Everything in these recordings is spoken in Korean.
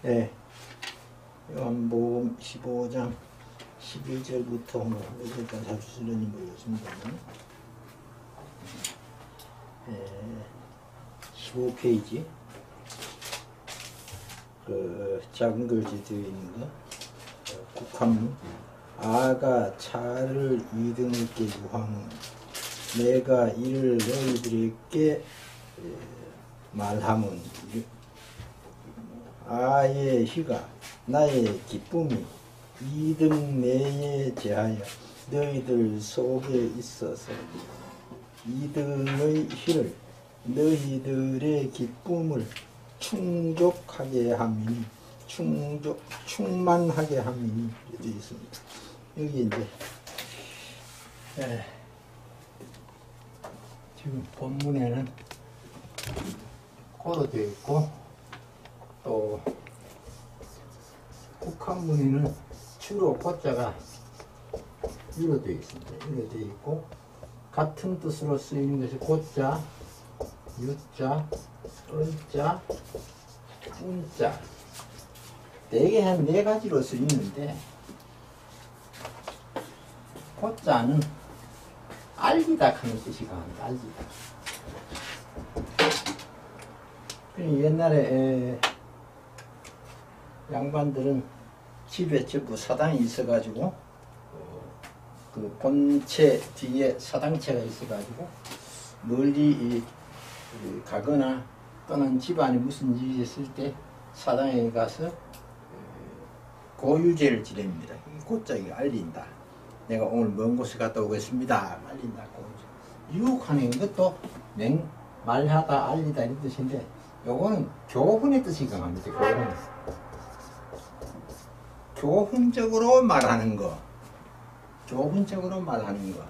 네, 요한복음 15장 11절부터 몇절까지 할 수 있는지 모르겠습니다만 15페이지 그 작은 글씨 되어 있는 거 국한문 아가 차를 이등에게 유하는 내가 이를 너희들에게 말하면 아의 희가 나의 기쁨이 이등 내에 제하여 너희들 속에 있어서 이등의 희를 너희들의 기쁨을 충족하게 함이니 충만하게 함이니 되어 있습니다. 여기 이제 지금 본문에는 고로 되어 있고 또 국한문에는 주로 고자가 유로 되어 있습니다. 유로 되어 있고 같은 뜻으로 쓰이는 것이 고자, 유자, 은자, 운자 대개 한 4가지로 쓰이는데 고자는 알리다 하는 뜻이 강합니다. 알리다. 옛날에 양반들은 집에 전부 사당이 있어가지고 그 본체 뒤에 사당체가 있어가지고 멀리 가거나 또는 집안에 무슨 일이 있을 때 사당에 가서 고유제를 지냅니다. 곧자기 알린다. 내가 오늘 먼 곳에 갔다 오겠습니다. 알린다. 유혹하는 것도 말하다 알리다 이런 뜻인데 요거는 교훈의 뜻이 강합니다. 교훈적으로 말하는 거. 교훈적으로 말하는 거.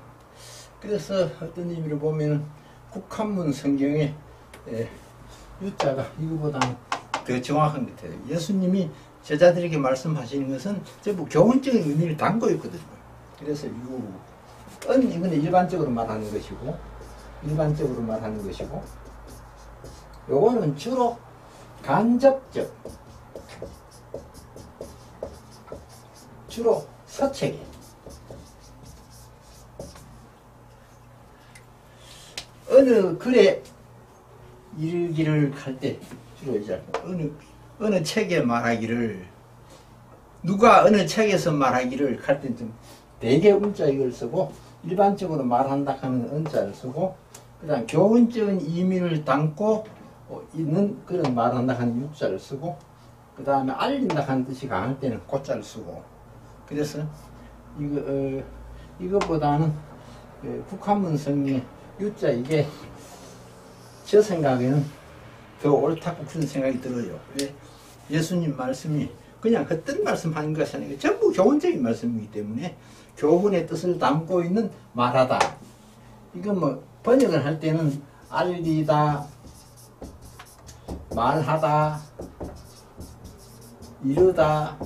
그래서 어떤 의미로 보면 국한문 성경에 유자가 이거보다는 더 정확한 것 같아요. 예수님이 제자들에게 말씀하시는 것은 전부 교훈적인 의미를 담고 있거든요. 그래서 이거는 일반적으로 말하는 것이고 요거는 주로 간접적, 주로 서책에 어느 글에 이르기를 할 때 주로 이제 어느 책에 말하기를 누가 어느 책에서 말하기를 할 때 좀 대개 운자 이걸 쓰고 일반적으로 말한다 하면 은자를 쓰고 그 다음 교훈적인 의미를 담고 있는 그런 말한다 하는 유자를 쓰고 그 다음에 알린다 하는 뜻이 강할 때는 고자를 쓰고 그래서 이것보다는 국한문 성경의 유자 이게 제 생각에는 더 옳다고 그런 생각이 들어요. 왜? 예수님 말씀이 그냥 헛된 말씀하는 것이 아니라 전부 교훈적인 말씀이기 때문에 교훈의 뜻을 담고 있는 말하다. 이건 뭐 번역을 할 때는 알리다, 말하다, 이르다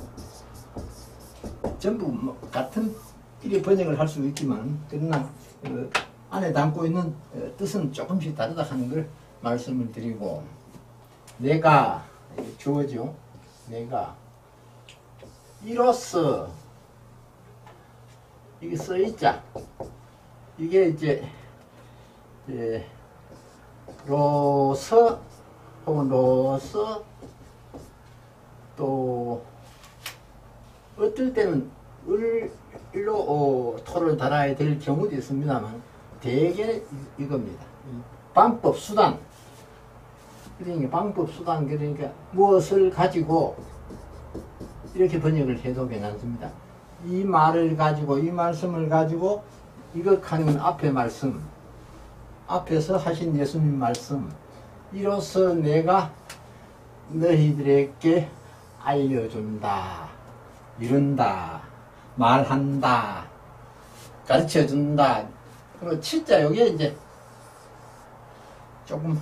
전부 뭐 같은 이렇게 번역을 할 수 있지만 그러나 그 안에 담고 있는 뜻은 조금씩 다르다 하는 걸 말씀을 드리고 내가 주어죠. 내가 이로써 이게 써있자 이게 이제 로서 혹은 로서 또 어떨 때는 을로 토를 달아야 될 경우도 있습니다만 대개 이겁니다. 방법 수단 그러니까 방법 수단 그러니까 무엇을 가지고 이렇게 번역을 해도 괜찮습니다. 이 말을 가지고 이 말씀을 가지고 이것 하는 앞에 말씀 앞에서 하신 예수님 말씀 이로써 내가 너희들에게 알려준다 이른다 말한다 가르쳐준다 그리고 진짜 여기에 이제 조금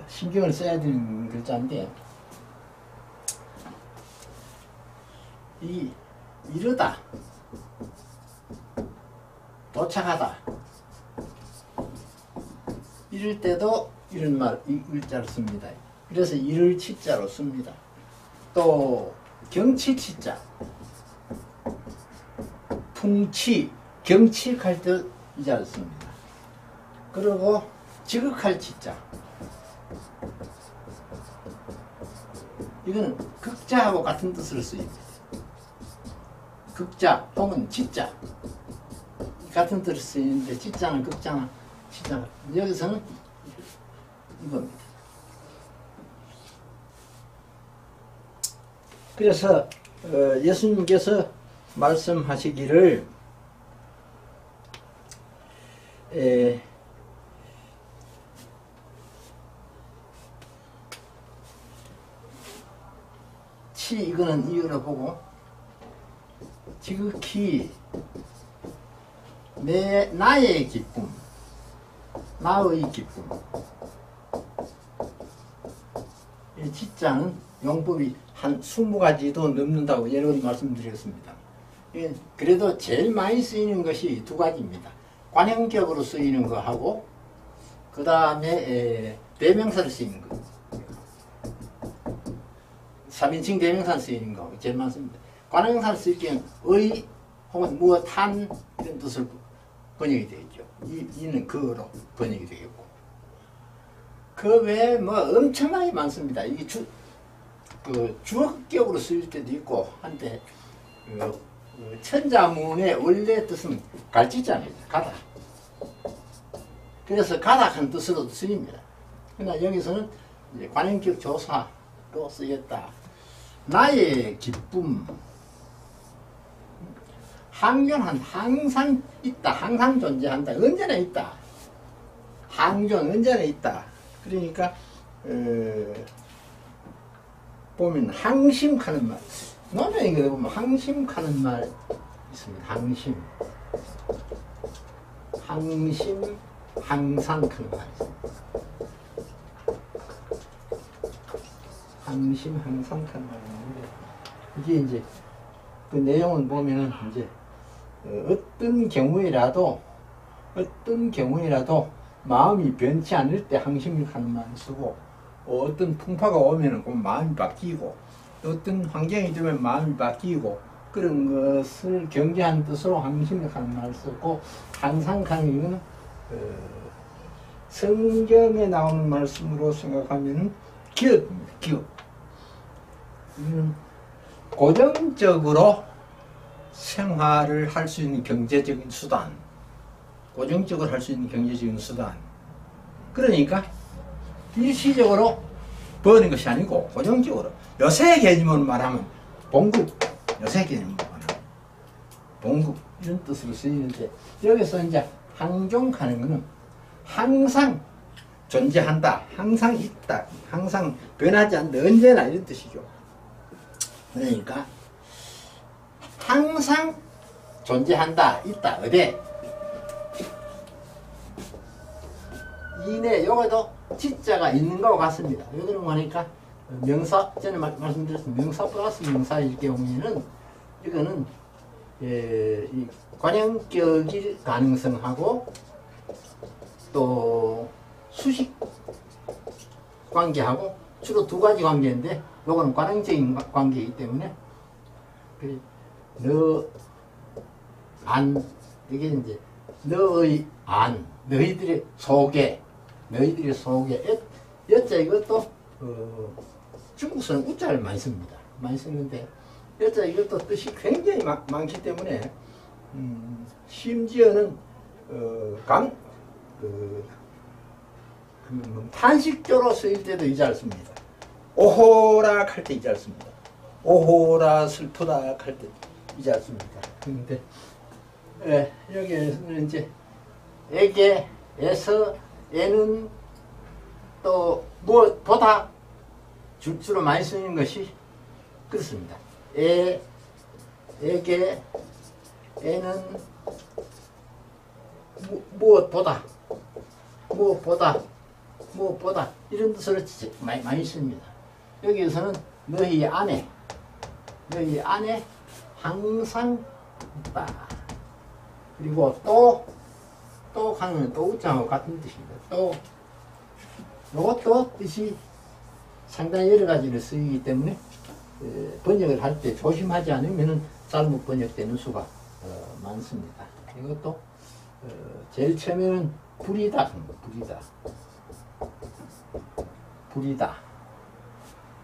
신경을 써야 되는 글자인데, 이르다, 도착하다, 이럴 때도 이런 말, 이 글자를 씁니다. 그래서 이를 치자로 씁니다. 또 경치 치자, 풍치, 경치할 때 이 자를 씁니다. 그리고 지극할 치자, 이거는 극자하고 같은 뜻으로 쓰입니다. 극자 혹은 치자 같은 뜻으로 쓰이는데, 치자는 극자나 치자, 여기서는 이겁니다. 그래서 예수님께서 말씀하시기를 이거는 이거로 보고, 지극히 나의 기쁨, 나의 기쁨. 이 치자는 용법이 한 20가지도 넘는다고 여러 번 말씀드렸습니다. 그래도 제일 많이 쓰이는 것이 두 가지입니다. 관형격으로 쓰이는 거하고, 그 다음에 대명사로 쓰이는 거, 3인칭 대명사로 쓰이는 거 제일 많습니다. 관형사로 쓰일 경우 의 혹은 무엇 한 이런 뜻으로 번역이 되겠죠. 이는 그로 번역이 되겠고, 그 외에 뭐 엄청나게 많습니다. 이게 주어격으로 쓰일 때도 있고 한데, 천자문의 원래 뜻은 갈치자입니다. 가다. 그래서 가닥한 뜻으로도 쓰입니다. 그러나 여기서는 이제 관형격 조사로 쓰였다. 나의 기쁨, 항존한, 항상 있다, 항상 존재한다, 언제나 있다. 항존, 언제나 있다. 그러니까 보면 항심하는 말, 노명에 보면 항심하는 말 있습니다. 항심, 항상 하는 말 있습니다. 항심, 항상 하는 말인데, 이게 이제 그 내용을 보면은 이제 어떤 경우에라도 마음이 변치 않을 때 항심을 하는 말을 쓰고, 어떤 풍파가 오면은 그 마음이 바뀌고, 어떤 환경이 되면 마음이 바뀌고, 그런 것을 경계한 뜻으로 항심을 하는 말을 쓰고, 항상 하는 이유는 성경에 나오는 말씀으로 생각하면은 기업입니다. 기업. 이는 고정적으로 생활을 할 수 있는 경제적인 수단, 고정적으로 할 수 있는 경제적인 수단. 그러니까 일시적으로 버는 것이 아니고 고정적으로, 요새 개념으로 말하면 봉급, 요새 개념으로 말하면 봉급, 이런 뜻으로 쓰이는데, 여기서 이제 항종하는 것은 항상 존재한다, 항상 있다, 항상 변하지 않는다, 언제나 이런 뜻이죠. 그러니까 항상 존재한다, 있다, 어디? 이내, 요거도 지자가 있는 것과 같습니다. 여기는 뭐니까 명사, 전에 말씀드렸습니다. 명사 플러스 명사일 경우에는 이거는 이 관형격일 가능성하고 또 수식 관계하고 주로 두 가지 관계인데, 요거는 관형적인 관계이기 때문에 이게 이제 너의 안, 너희들의 속에, 여자 이것도 중국서는 우자를 많이 씁니다. 많이 쓰는데, 여자 이것도 뜻이 굉장히 많기 때문에 심지어는 탄식조로 쓰일 때도 이 자를 씁니다. 오호락 할 때 이 자를 씁니다. 오호라 슬프다 할 때 이 자를 씁니다. 그런데 여기에서는 이제 에게, 에서, 에는 또 무엇보다 주로 많이 쓰는 것이 그렇습니다. 에게, 에는 무엇보다 무엇보다 이런 뜻으로 많이 씁니다. 여기에서는 너희 안에 항상 있다. 그리고 또 하는 또 우장하고 같은 뜻입니다. 또 요것도 뜻이 상당히 여러 가지로 쓰이기 때문에 번역을 할 때 조심하지 않으면 잘못 번역되는 수가 많습니다. 이것도 제일 처음에는 불이다.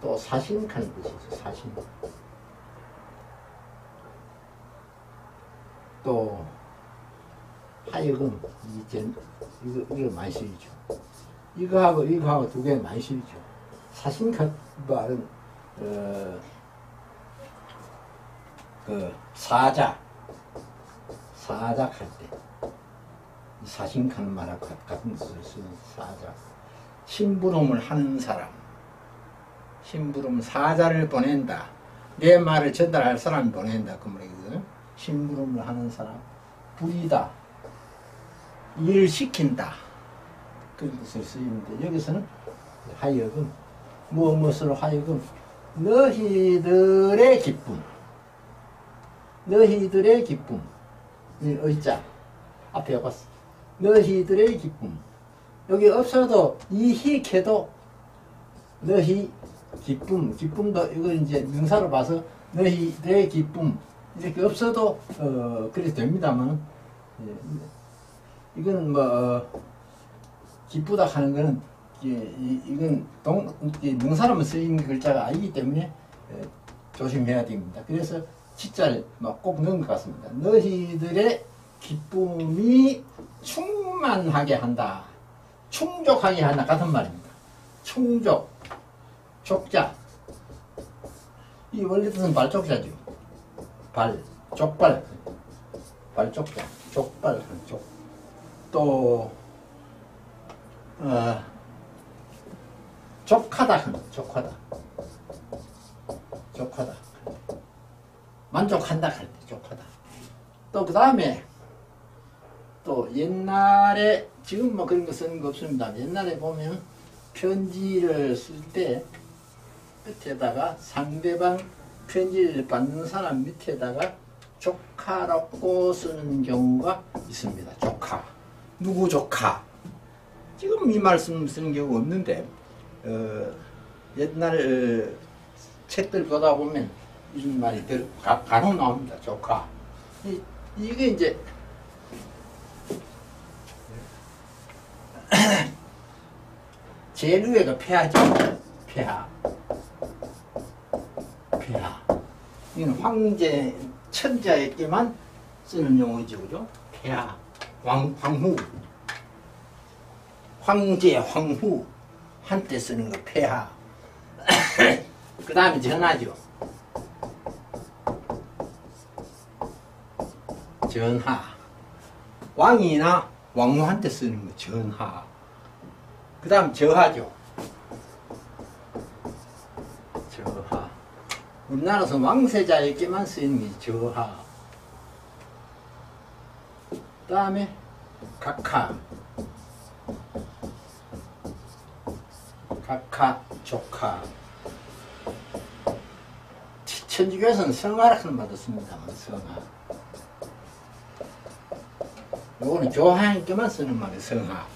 또 사신하는 뜻이죠. 사신. 또 하여금 이거 많이 쓰이죠. 이거하고 두 개 많이 쓰이죠. 사신칸 말은 그 사작 할 때 사신칸 말하고 같은 뜻을 쓰는 사작. 심부름을 하는 사람. 심부름 사자를 보낸다. 내 말을 전달할 사람이 보낸다. 그 말이거든. 심부름을 하는 사람. 부리다. 일을 시킨다. 그런 뜻을 쓰이는데 여기서는 하여금 무엇으로 하여금 너희들의 기쁨. 너희들의 기쁨. 의자 앞에 봤어. 너희들의 기쁨. 여기 없어도 이희캐도 너희 기쁨도 이거 이제 명사로 봐서 너희들의 기쁨 이렇게 없어도 그래도 됩니다만 이건 기쁘다 하는 거는 이건 명사로만 쓰이는 글자가 아니기 때문에 조심해야 됩니다. 그래서 진짜를 꼭 넣은 것 같습니다. 너희들의 기쁨이 충만하게 한다. 충족하게 한다. 같은 말입니다. 충족. 족자. 이 원래 뜻은 발족자죠. 족발. 발족자. 족발. 또, 족하다. 만족한다 할 때 족하다. 또 그 다음에 또 옛날에 지금 뭐 그런 거 쓰는 거 없습니다. 옛날에 보면 편지를 쓸 때 끝에다가 상대방 편지를 받는 사람 밑에다가 조카라고 쓰는 경우가 있습니다. 조카. 누구 조카? 지금 이 말씀 쓰는 경우가 없는데 옛날 책들 보다 보면 이런 말이 간혹 나옵니다. 조카. 이게 이제 제일 위에가 폐하죠. 폐하. 이건 황제, 천자에게만 쓰는 용어죠. 그죠? 폐하. 황후. 황제, 황후. 한때 쓰는 거 폐하. 그 다음에 전하죠. 전하. 왕이나 왕후한테 쓰는 거 전하. 그 다음 저하죠. 저하. 우리나라에서 왕세자에게만 쓰이는 게 저하. 그 다음에 각하. 조카. 천주교에서는 성하라는 말도 씁니다. 성하. 요거는 교황에게만 쓰는 말이 성하.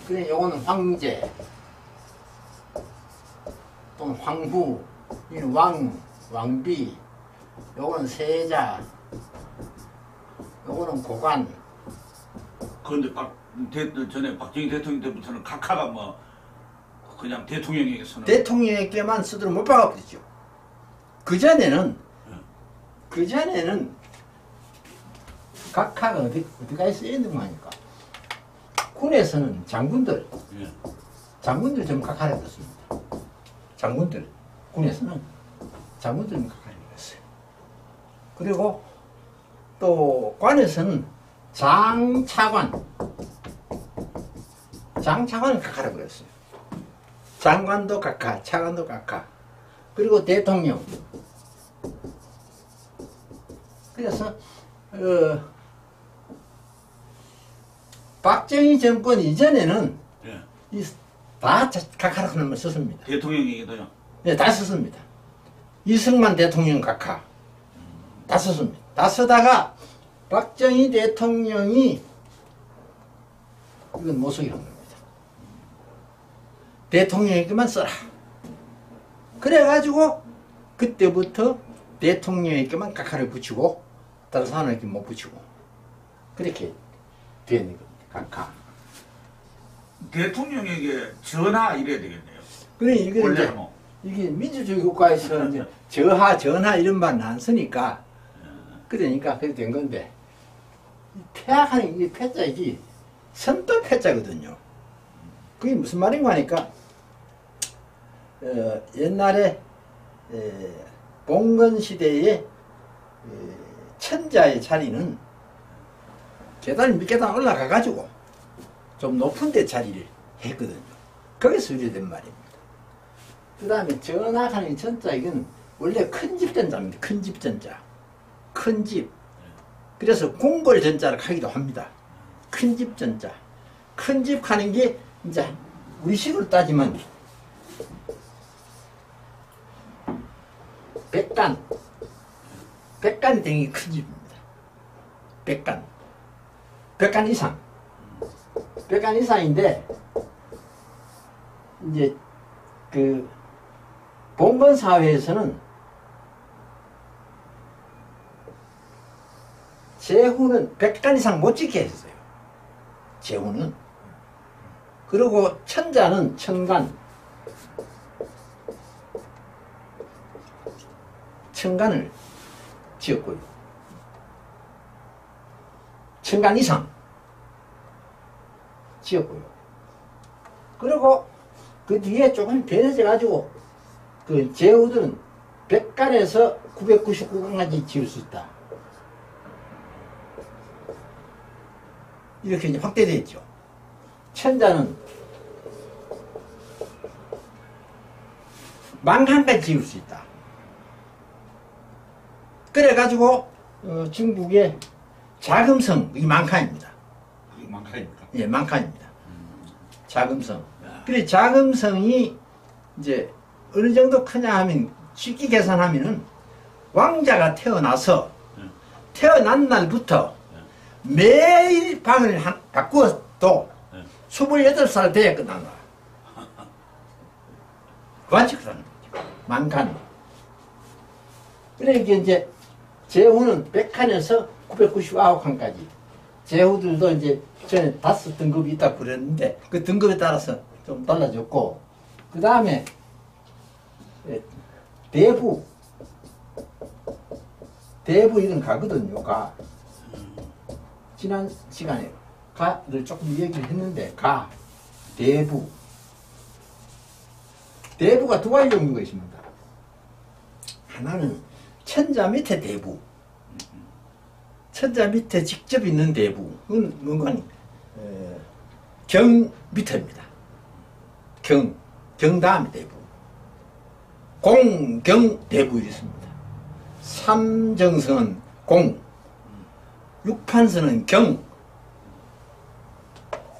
그래, 요거는 황제, 또는 황후, 왕비, 요거는 세자, 요거는 고관. 그런데 전에 박정희 대통령 때부터는 각하가 뭐 그냥 대통령에게서는 대통령에게만 쓰도록 못 박아버리죠. 그전에는 각하가 어디까지 쓰이는 거 아닙니까? 군에서는 장군들 좀 각하를 했습니다. 장군들, 군에서는 장군들은 각하를 했어요. 그리고 또 관에서는 장차관을 각하라고 그랬어요. 장관도 각하, 차관도 각하. 그리고 대통령. 그래서 박정희 정권 이전에는 이 다 각하라고 하는 말 썼습니다. 대통령에게도요. 네, 다 썼습니다. 이승만 대통령 각하 다 썼습니다. 다 쓰다가 박정희 대통령이 이건 모속이라는 겁니다. 대통령에게만 써라. 그래가지고 그때부터 대통령에게만 각하를 붙이고 다른 사람에게 못 붙이고 그렇게 되는 겁니다. 각하. 대통령에게 전하 이래야 되겠네요. 그래 이게 원래 이제 뭐. 이게 민주주의 국가에서 이제 저하 전하 이런 말은 안 쓰니까 그러니까 그렇게 된 건데 폐하하는 이게 패자이지 선도 패자거든요. 그게 무슨 말인가 하니까 옛날에 봉건 시대에 천자의 자리는 계단 몇 계단 올라가 가지고 좀 높은 데 자리를 했거든요. 거기서 유래된 말입니다. 그 다음에 전하하는 전자 이건 원래 큰 집 전자입니다. 큰 집 전자. 큰 집. 그래서 궁궐 전자를 하기도 합니다. 큰 집 전자. 큰 집 하는 게 이제 우리식으로 따지면 백간. 백간이 되는 게 큰 집입니다. 백간. 백간 이상. 백간 이상인데 이제 그 봉건 사회에서는 제후는 백간 이상 못 짓게 했어요. 제후는. 그리고 천자는 천간. 천간을 지었고요. 천간 이상 지었고요. 그리고 그 뒤에 조금 변해져 가지고 그 제후들은 백간에서 999간까지 지을 수 있다. 이렇게 이제 확대되어 있죠. 천자는 10,000간까지 지을 수 있다. 그래가지고 중국의 자금성, 이 만칸입니다. 그게 만칸입니까? 예, 만칸입니다. 자금성. 그래 자금성이 이제 어느 정도 크냐 하면 쉽게 계산하면은 왕자가 태어나서 태어난 날부터 매일 방을 바꾸어도 28살 돼야 끝난다. 관측하는 거죠. 만칸. 그러니까 이제 제후는 100칸에서 999칸까지. 제후들도 이제 전에 5등급이 있다고 그랬는데 그 등급에 따라서 좀 달라졌고 그 다음에 대부 이런 가거든요. 가. 지난 시간에 가를 조금 얘기를 했는데 가, 대부. 대부가 두 가지 종류가 있습니다. 하나는 천자 밑에 대부. 천자 밑에 직접 있는 대부. 그건 뭔가 경 밑에입니다. 경 다음에 대부. 공, 경, 대부 있습니다. 삼정성은 공, 육판선은 경,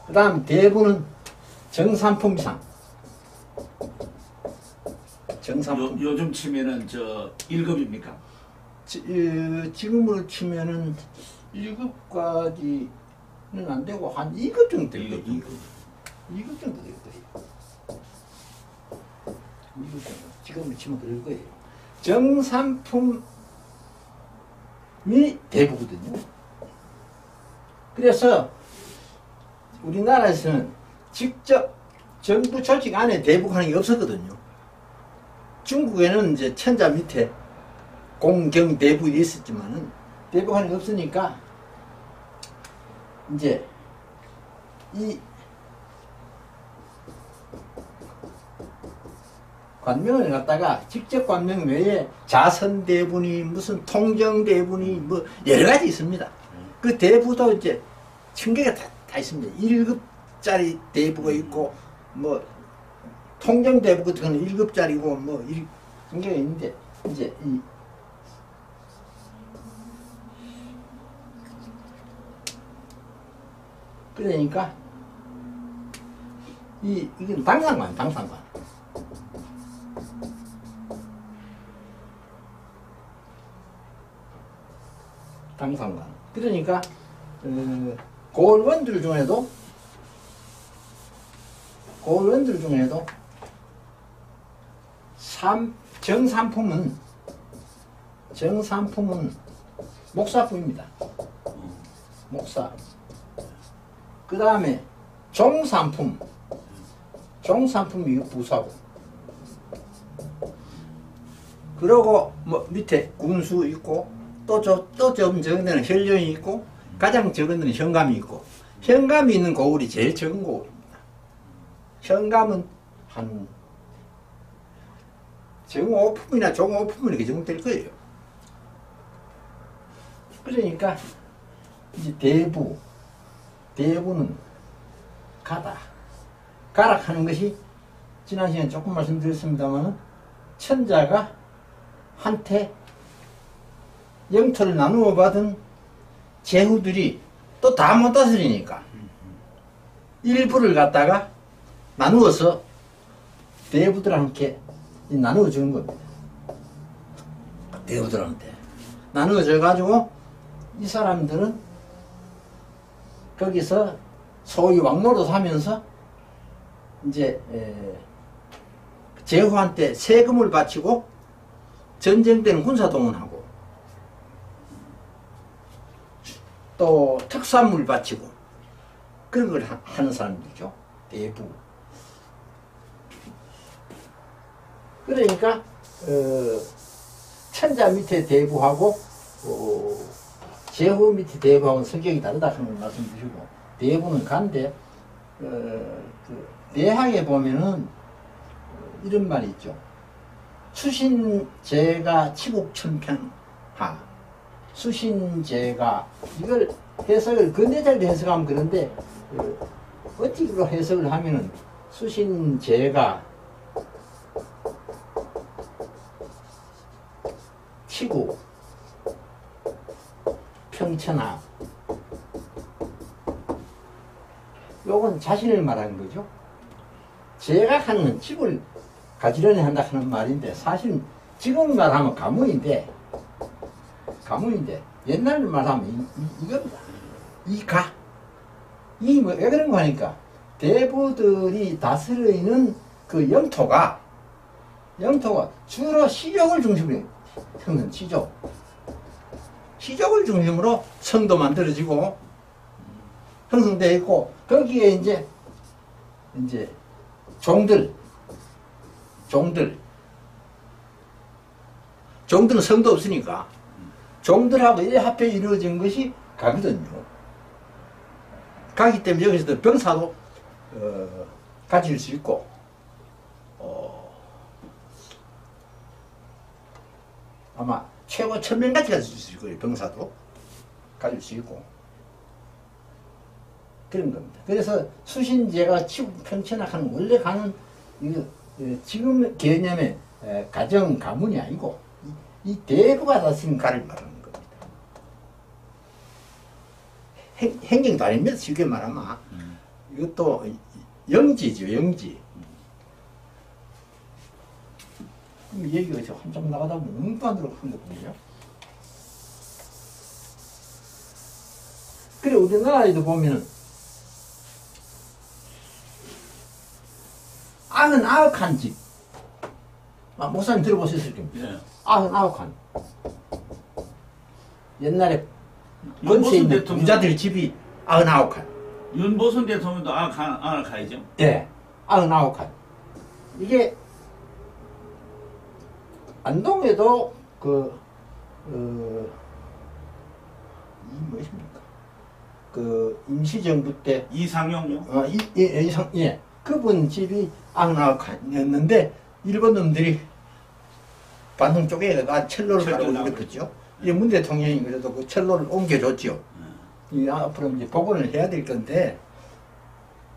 그 다음 대부는 정삼품 이상. 정삼품. 요즘 치면은 저 1급입니까? 지금으로 치면은 1급까지는 안 되고 한 2급 정도 될 거예요. 2급 정도 될 거예요. 2급 정도. 지금으로 치면 그럴 거예요. 정삼품이 대부거든요. 그래서 우리나라에서는 직접 정부 조직 안에 대부하는 게 없었거든요. 중국에는 이제 천자 밑에 공경 대부 있었지만은 대부하는 게 없으니까 이제 이 관명을 갖다가 직접 관명 외에 자선 대분이 무슨 통정 대분이 뭐 여러 가지 있습니다. 그 대부도 이제 층계가 다 있습니다. 1급짜리 대부가 있고 뭐 통정 대부 같은 거는 1급짜리고 뭐 층계가 있는데 이제 이 그러니까 이게 당상관, 당상관. 당상관. 그러니까 고을원들 중에도 정삼품은 목사품입니다. 목사. 그 다음에 종삼품이 부사고. 그러고 뭐 밑에 군수 있고 또 좀 적은 데는 혈련이 있고 가장 적은 데는 현감이 있고, 현감이 있는 고을이 제일 적은 고을입니다. 현감은 한 정오품이나 종오품이 그 정도 될 거예요. 그러니까 이제 대부는 가락하는 것이 지난 시간에 조금 말씀드렸습니다만, 천자가 한테 영토를 나누어 받은 제후들이 또 다 못 다스리니까 일부를 갖다가 나누어서 대부들한테 나누어 주는 겁니다. 대부들한테 나누어 줘 가지고 이 사람들은 거기서 소위 왕노릇 하면서 이제 제후한테 세금을 바치고 전쟁 때는 군사동원하고 또 특산물 바치고 그런 걸 하는 사람들이죠. 대부. 그러니까 천자 밑에 대부하고 제후 밑에 대부하고는 성격이 다르다는 걸 말씀드리고, 대부는 간데 그 내학에 보면은 이런 말이 있죠. 수신제가 치국천편하. 수신제가, 이걸 해석을 근대절로 해석하면 그런데 어떻게로 해석을 하면은 수신제가 치국 평천하, 요건 자신을 말하는 거죠. 제가 하는 집을 가지런히 한다 하는 말인데, 사실 지금 말하면 가문인데 옛날 말하면 이겁니다. 왜 그런 거 하니까, 대부들이 다스려 있는 그 영토가 주로 시족을 중심으로 형성, 시족을 중심으로 성도 만들어지고 형성되어 있고, 거기에 이제 종들은 성도 없으니까 종들하고 합해 이루어진 것이 가거든요. 가기 때문에 여기서도 병사도 가질 수 있고, 아마 최고 1000명까지 가질 수 있을 거예요. 병사도 가질 수 있고 그런 겁니다. 그래서 수신제가 치국평천하는 원래 가는 지금 개념의 가정 가문이 아니고 이 대부가 다스린 가를 말하는 겁니다. 행정도 아닙니다. 쉽게 말하면 이것도 영지죠. 영지. 얘기가 이제 한참 나가다 보면 웅판으로 한 거거든요. 그래, 우리나라에도 보면은 99칸 집. 목사님 들어보셨을 겁니다. 네. 99칸. 옛날에 권세 있는 부자들 집이 99칸. 윤보선 대통령도 아가이죠. 네, 99칸. 이게 안동에도 무엇입니까? 임시정부 때 이상용요? 예. 그분 집이 99칸이었는데 일본 놈들이 반동 쪽에 철로를 깔고 그랬죠. 이 문 대통령이 그래도 그 철로를 옮겨줬죠. 이 앞으로 이제 복원을 해야 될 건데,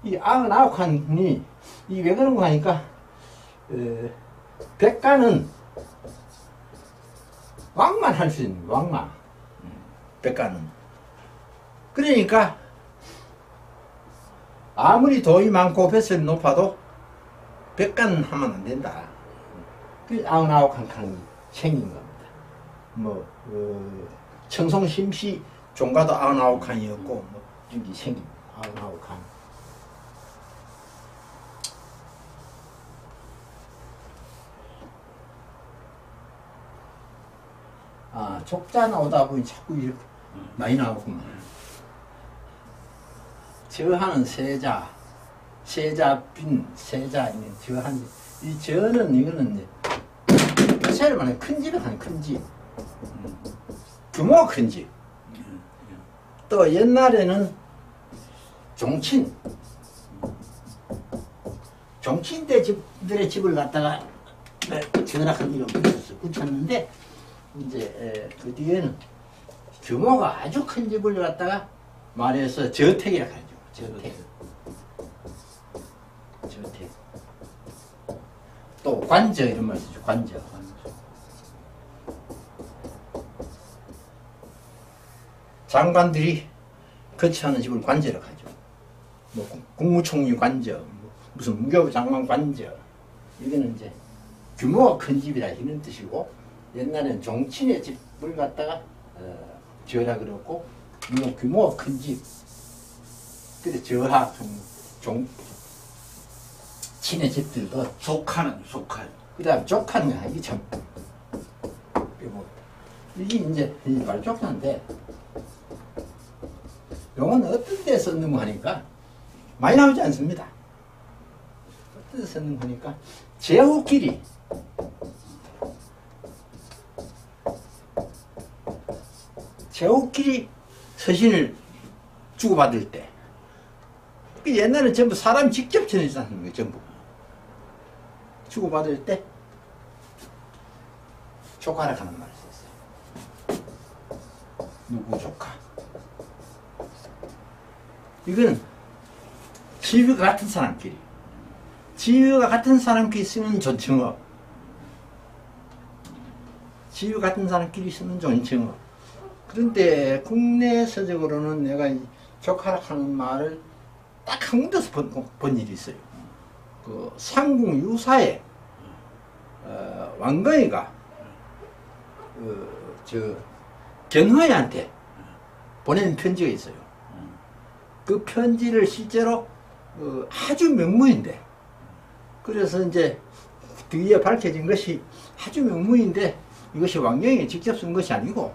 이 99칸이 왜 그런 거 하니까 백가는 왕만 할 수 있는 왕만. 백가는. 그러니까 아무리 돈이 많고 뱃살이 높아도 백간 하면 안 된다. 그 아흔아홉 칸이 생긴 겁니다. 뭐 청송 심시 종가도 아흔아홉 칸이었고 뭐 이게 생긴 아흔아홉 칸. 아, 족자 나오다 보니 자꾸 이렇게 많이 나오구만. 저하는 세자, 세자빈, 세자, 저한, 이 저는 이거는 이제, 세를 말하면 큰 집에 가는 큰 집. 규모가 큰 집. 또 옛날에는 종친. 종친들의 집을 갖다가 전락한 일이 없었어. 붙였는데, 이제 그 뒤에는 규모가 아주 큰 집을 갖다가 말해서 저택이라고 하죠. 저택. 저택. 또 관저 이런 말 쓰죠. 관저. 장관들이 거처하는 집을 관저라고 하죠. 뭐 국무총리 관저, 뭐 무슨 무교부 장관 관저. 이거는 이제 규모가 큰 집이라 이런 뜻이고, 옛날에는 종친의 집을 갖다가 저라 그랬고, 뭐 규모가 큰 집. 그래 저하 종친의 집들도 조카는 조카요. 그다음 족하는 거야. 이게 참 이게 이제 말족한데, 요건 어떤 데 썼는 거 하니까 많이 나오지 않습니다. 어떤 데 썼는 거 하니까 제후끼리 서신을 주고받을 때, 옛날에는 전부 사람이 직접 전해주는 거예요. 전부 주고받을 때 조카라 하는 말을 썼어요. 누구 조카. 이건 지위가 같은 사람끼리 쓰는 존칭어. 지위 같은 사람끼리 쓰는 존칭어. 그런데 국내 서적으로는 내가 이 조카라 하는 말을 딱 한 군데서 본 일이 있어요. 그 상궁 유사에 왕건이가 견허이한테 보낸 편지가 있어요. 그 편지를 실제로 아주 명문인데, 그래서 이제 뒤에 밝혀진 것이 아주 명문인데 이것이 왕경이 직접 쓴 것이 아니고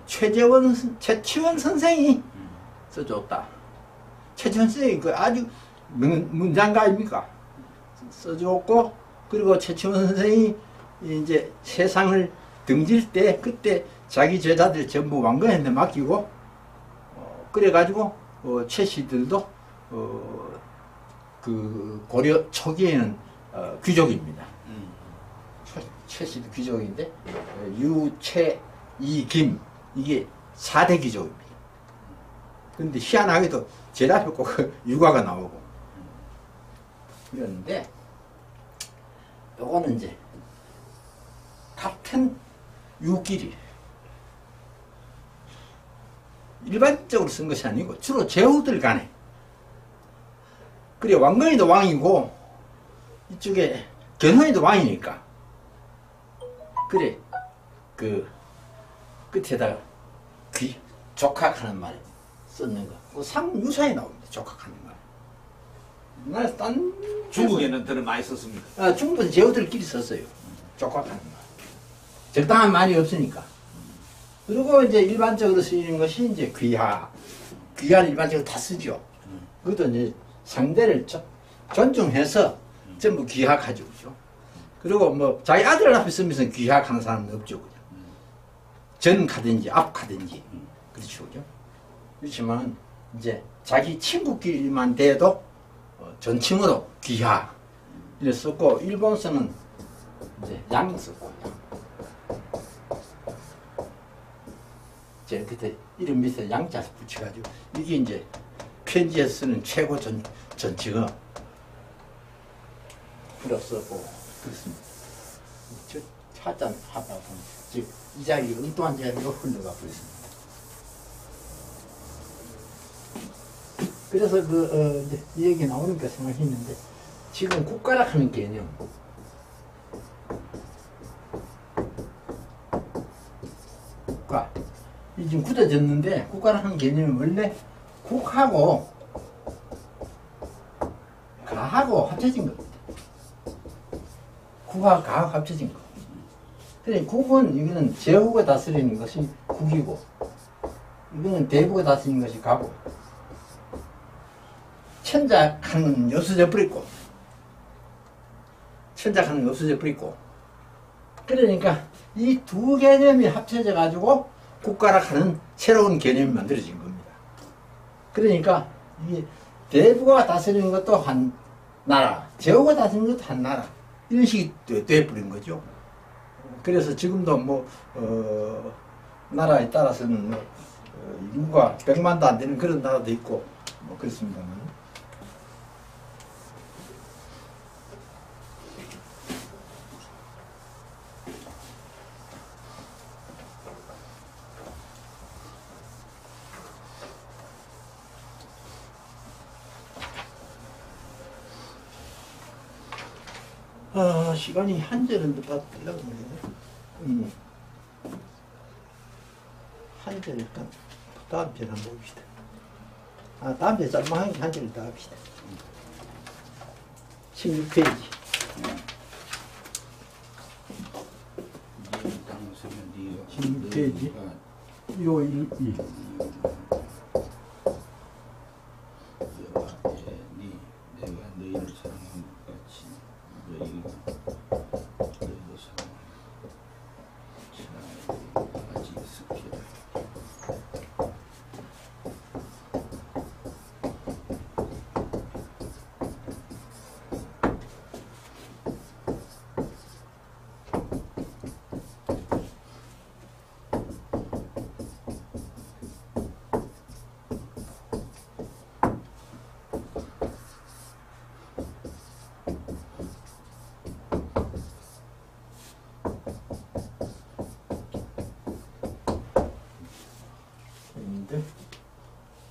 최치원 선생이 써줬다. 최치원 선생이 그 아주 문장가 아닙니까? 써줬고, 그리고 최치원 선생이 이제 세상을 등질 때 그때 자기 제자들 전부 왕건한테 맡기고, 그래가지고 최씨들도 그 고려 초기에는 귀족입니다. 최씨도 귀족인데 유, 최, 이, 김 이게 4대 귀족입니다. 근데 희한하게도 제일 앞에 꼭 유가가 나오고 그랬는데, 요거는 이제 같은 유끼리 일반적으로 쓴 것이 아니고 주로 제후들 간에, 그래 왕건이도 왕이고 이쪽에 견훤이도 왕이니까, 그래 그 끝에다가 족학하는 말 썼는 거. 그 상유사에 나옵니다. 족학하는 말. 우리나라 딴 중국에는 들은 많이 썼습니다. 중국은 제후들끼리 썼어요. 족학하는 말. 적당한 말이 없으니까. 그리고 이제 일반적으로 쓰이는 것이 이제 귀하는 일반적으로 다 쓰죠. 그것도 이제 상대를 존중해서 전부 귀하하죠. 그죠? 그리고 뭐 자기 아들 앞에 쓰면서 귀하하는 사람은 없죠. 그죠? 전 가든지 앞 가든지. 그렇죠. 그죠? 그렇지만 이제 자기 친구끼리만 돼도 전칭으로 귀하 이래 썼고, 일본서는 이제 양 썼고, 제 그때 이름 밑에 양자 붙여가지고, 이게 이제 편지에 쓰는 최고 전칭어 그려 쓰고 그렇습니다. 저 차잔 하다 보면 즉 이 자리 엉뚱한 자리로 흘러가 버렸습니다. 그래서 이제 이 얘기 나오니까 생각했는데, 지금 국가락하는 개념. 국가. 이 지금 굳어졌는데, 국가락하는 개념이 원래 국하고 가하고 합쳐진 겁니다. 국하, 가하고 합쳐진 거. 그래, 국은, 이거는 제후가 다스리는 것이 국이고, 이거는 대부가 다스리는 것이 가고, 천작하는 건 없어져 버렸고, 천작하는 건 없어져 버렸고, 그러니까 이 두 개념이 합쳐져 가지고 국가락하는 새로운 개념이 만들어진 겁니다. 그러니까 이 대부가 다스리는 것도 한 나라, 제후가 다스리는 것도 한 나라, 이런 식이 돼버린 거죠. 그래서 지금도 나라에 따라서는 인구가 100만도 안 되는 그런 나라도 있고, 그렇습니다만. 시간이 한절은 다 되려고 그러네. 한절 일단 다음 편 한번 봅시다. 다음 편 짤막한 한절 더 합시다. 16페이지. 16페이지. 요 1, 2. 내가 너희를 사랑한 것 같이 너희가 너희도 사랑하라. 아직 스키라.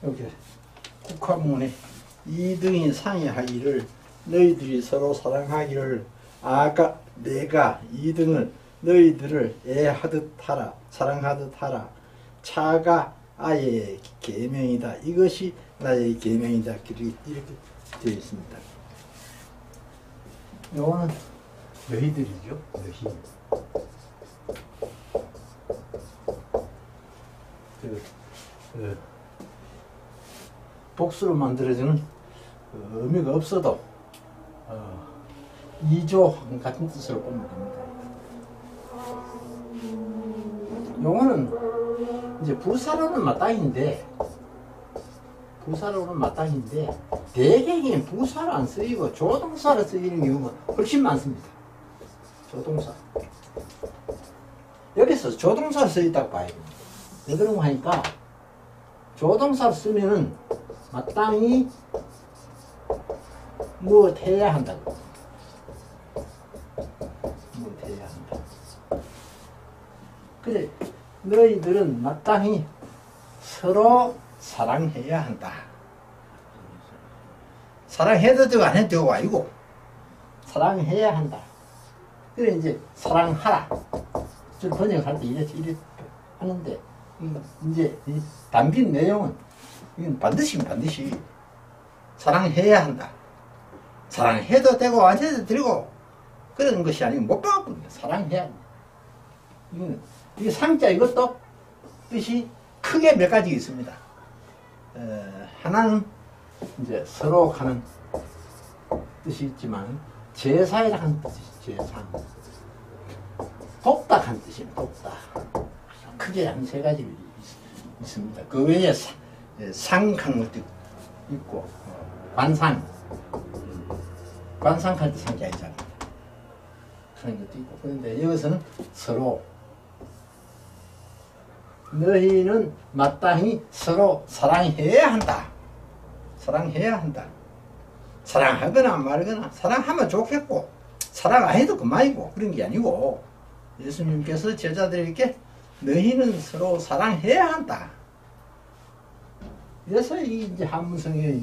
여기 국화문에 이등이 상의하기를 너희들이 서로 사랑하기를 아까 내가 이등을 너희들을 애하듯 하라 사랑하듯 하라 차가 아의 계명이다 이것이 나의 계명이다 이렇게 되어 있습니다. 요거는 너희들이죠. 너희. 복수로 만들어지는 의미가 없어도 이조 같은 뜻으로 보면 됩니다. 용어는 이제 부사로는 마땅인데 대개는 부사로 안 쓰이고 조동사로 쓰이는 경우가 훨씬 많습니다. 조동사. 여기서 조동사로 쓰이다고 봐야 됩니다. 왜 그런 거 하니까 조동사로 쓰면은 마땅히 무엇해야 한다고. 무엇해야 한다. 그래, 너희들은 마땅히 서로 사랑해야 한다. 사랑해도 되고 안 해도 되고 아니고 사랑해야 한다. 그래 이제 사랑하라. 저 번역할 때 이래 하는데 이제 이 담긴 내용은 이건 반드시 사랑해야 한다. 사랑해도 되고 안 해도 되고 그런 것이 아니고 못 바꾸는 사랑해야 한다. 이게 상자 이것도 뜻이 크게 몇 가지 있습니다. 하나는 이제 서로 가는 뜻이 있지만 제사이라는 뜻이 제사. 돕다한 뜻입니다. 돕다. 크게 한 세 가지 있습니다. 그 외에 상한 것도 있고 관상할 때 상자이잖아요. 그런 것도 있고 그런데 여기서는 서로 너희는 마땅히 서로 사랑해야 한다. 사랑해야 한다. 사랑하거나 말거나 사랑하면 좋겠고 사랑 안 해도 그만이고 그런 게 아니고 예수님께서 제자들에게 너희는 서로 사랑해야 한다. 그래서 이 이제 한문성의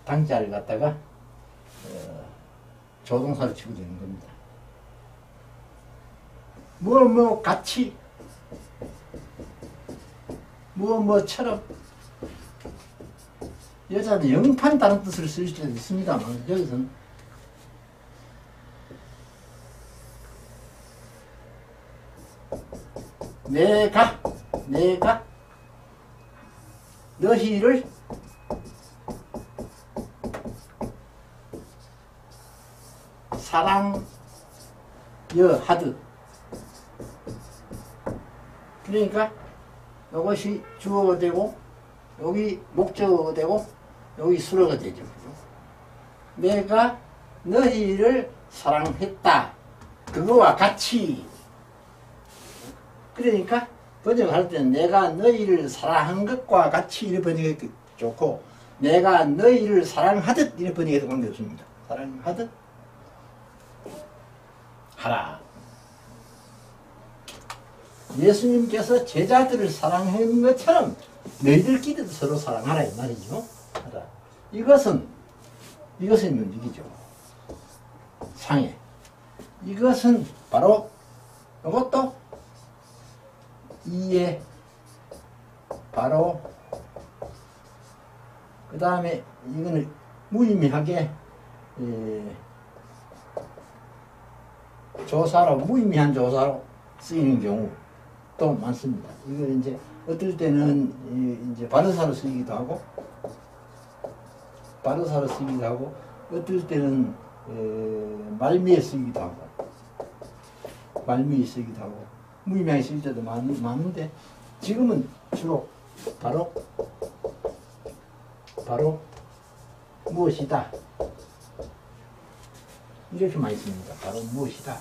당자를 갖다가 조동사로 치고 되는 겁니다. 같이 뭐처럼 여자도 영판 다른 뜻으로 쓸 수도 있습니다만 여기서는 내가 너희를 사랑여하듯, 그러니까 이것이 주어가 되고 여기 목적어가 되고 여기 수어가 되죠. 내가 너희를 사랑했다, 그거와 같이. 그러니까 번역할 때는 내가 너희를 사랑한 것과 같이 이렇게 번역이 좋고, 내가 너희를 사랑하듯 이렇게 번역해도 관계없습니다. 사랑하듯 하라. 예수님께서 제자들을 사랑한 것처럼 너희들끼리도 서로 사랑하라 이 말이죠. 하라. 이것은 문제이죠. 상해. 이것은 바로 이것도 이에 바로 그 다음에 이거는 무의미하게 조사로, 무의미한 조사로 쓰이는 경우도 많습니다. 이걸 이제 어떨 때는 이제 바르사로 쓰기도 하고, 어떨 때는 말미에 쓰기도 하고, 무의미하게 쓸 때도 많은데, 지금은 주로 바로 무엇이다 이렇게 많이 씁니다. 바로 무엇이다.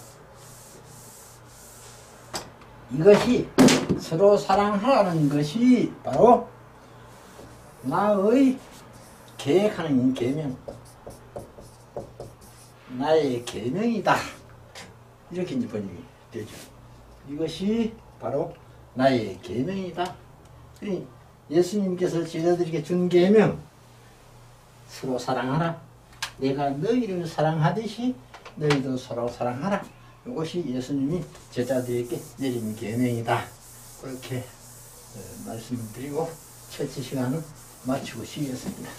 이것이 서로 사랑하라는 것이 바로 나의 계획하는 계명, 나의 계명이다, 이렇게 이제 번역이 되죠. 이것이 바로 나의 계명이다. 예수님께서 제자들에게 준 계명, 서로 사랑하라, 내가 너희를 사랑하듯이 너희도 서로 사랑하라, 이것이 예수님이 제자들에게 내린 계명이다. 그렇게 말씀드리고 첫 시간은 마치고 쉬겠습니다.